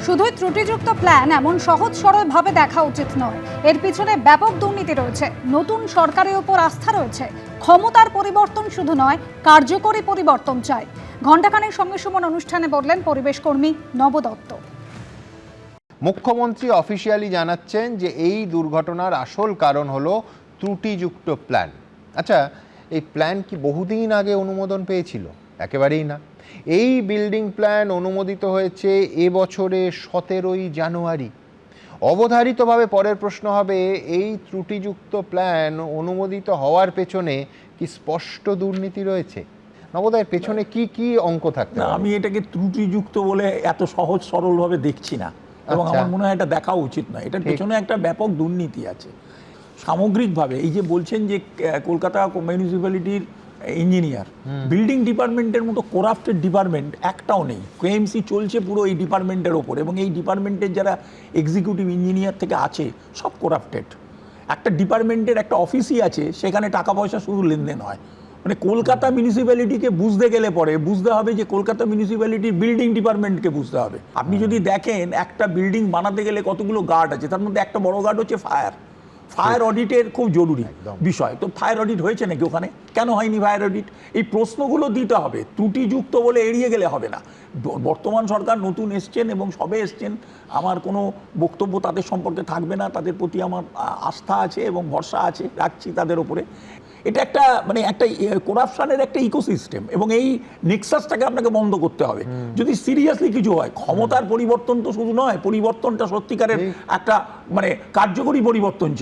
শুধুই ত্রুটিযুক্ত প্ল্যান এমন সহজ সরলভাবে দেখা উচিত নয়। এর পিছনে ব্যাপক দুর্নীতি রয়েছে। নতুন সরকারের উপর আস্থা রয়েছে। ক্ষমতার পরিবর্তন শুধু নয়, কার্যকরী পরিবর্তন চাই। ঘণ্টাখানেক সঙ্গে সুমন অনুষ্ঠানে বললেন পরিবেশ কর্মী নব দত্ত। মুখ্যমন্ত্রী অফিসিয়ালি জানাচ্ছেন যে এই দুর্ঘটনার আসল কারণ হলো ত্রুটিযুক্ত প্ল্যান। আচ্ছা, এই প্ল্যান কি বহুদিন আগে অনুমোদন পেয়েছিল? একেবারেই না। এই বিল্ডিং প্ল্যান অনুমোদিত হয়েছে এবছরে 17ই জানুয়ারি। অবধারিতভাবে পরের প্রশ্ন হবে, এই ত্রুটিযুক্ত প্ল্যান অনুমোদিত হওয়ার পেছনে কি স্পষ্ট দুর্নীতি রয়েছে? নবোদয়ের পেছনে কি কি অঙ্ক থাকতে না, পারে? আমি এটাকে ত্রুটিযুক্ত বলে এত সহজ সরলভাবে দেখছি না, এবং আমার মনে হয় এটা দেখা উচিত না। এটার পেছনে একটা ব্যাপক দুর্নীতি আছে সামগ্রিকভাবে। এই যে বলছেন যে কলকাতা মিউনিসিপ্যালিটির ইঞ্জিনিয়ার, বিল্ডিং ডিপার্টমেন্টের মতো করাপ্টেড ডিপার্টমেন্ট একটাও নেই। কেএমসি চলছে পুরো এই ডিপার্টমেন্টের ওপর, এবং এই ডিপার্টমেন্টের যারা এক্সিকিউটিভ ইঞ্জিনিয়ার থেকে আছে সব করাপ্টেড। একটা ডিপার্টমেন্টের একটা অফিসই আছে, সেখানে টাকা পয়সা শুধু লেনদেন হয়। মানে কলকাতা মিউনিসিপ্যালিটিকে বুঝতে গেলে পরে বুঝতে হবে যে কলকাতা মিউনিসিপ্যালিটির বিল্ডিং ডিপার্টমেন্টকে বুঝতে হবে। আপনি যদি দেখেন একটা বিল্ডিং বানাতে গেলে কতগুলো গার্ড আছে, তার মধ্যে একটা বড় গার্ড হচ্ছে ফায়ার অডিটের খুব জরুরি বিষয়। তো ফায়ার অডিট হয়েছে নাকি ওখানে? কেন হয়নি ফায়ার অডিট? এই প্রশ্নগুলো দিতে হবে। ত্রুটিযুক্ত বলে এড়িয়ে গেলে হবে না। বর্তমান সরকার নতুন এসছেন এবং সবে এসছেন, আমার কোনো বক্তব্য তাদের সম্পর্কে থাকবে না। তাদের প্রতি আমার আস্থা আছে এবং ভরসা আছে, রাখছি তাদের ওপরে। এটা একটা মানে একটা করাপশনের একটা ইকোসিস্টেম, এবং এই নেক্সাসটাকে আপনাকে বন্ধ করতে হবে যদি সিরিয়াসলি কিছু হয়। ক্ষমতার পরিবর্তন তো শুধু নয়, পরিবর্তনটা সত্যিকারের একটা মানে কার্যকরী পরিবর্তন চাই।